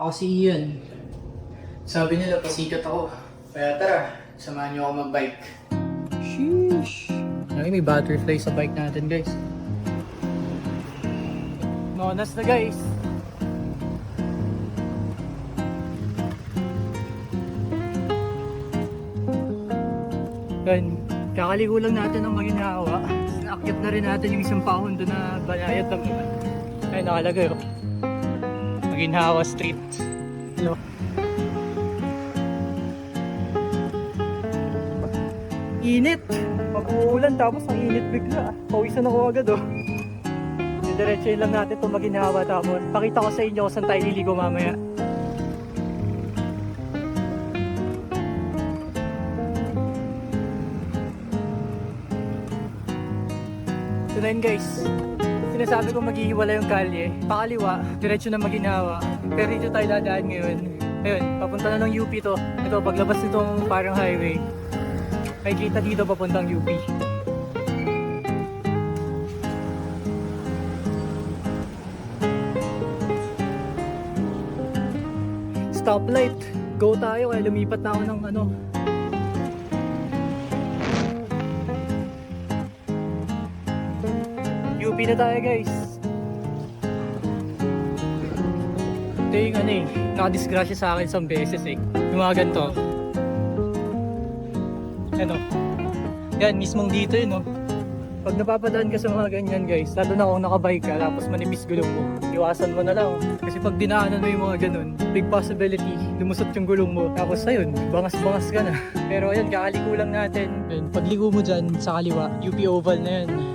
Ako si Ian. Sabi nila pasikat ako. Kaya tara, samahan niyo ako mag-bike. Sheesh! Ay, may butterfly sa bike natin, guys. Nonas na, guys. Yan, kakaligo lang natin ng Maginhawa. Naakyat na rin natin yung isang paon doon na banayad lang naman. Ay, nakalagay oh. Maginhawa Street. Hello. Init! Mag-uulan tapos ang init bigla. Pawisan ako agad oh. Didiretsuhin lang natin itong Maginhawa tapos pakita ko sa inyo kung saan tayo liligo mamaya. So na yun guys. Sinasabi ko maghihiwala yung kalye. Pakaliwa, diretso na Maginhawa. Pero dito tayo dadaan ngayon. Ayun, papunta na ng UP to. Ito, paglabas nitong parang highway. May kita dito papuntang UP. Stoplight. Go tayo kaya lumipat na ako ng ano. UP na tayo guys. Ito yung ano eh, nakadisgrasya sa akin isang beses eh. Yung mga ganito. Ano? Yan, mismong dito yun oh. Pag napapadaan ka sa mga ganyan guys, lalo na kung nakabike ka tapos manipis gulong mo, iwasan mo na lang. Kasi pag dinaanan mo yung mga ganun, big possibility, lumusot yung gulong mo. Tapos ayun, bangas-bangas ka na. Pero ayun, kakaliko lang natin. Ayun, pagligo mo dyan sa kaliwa, UP Oval na yan.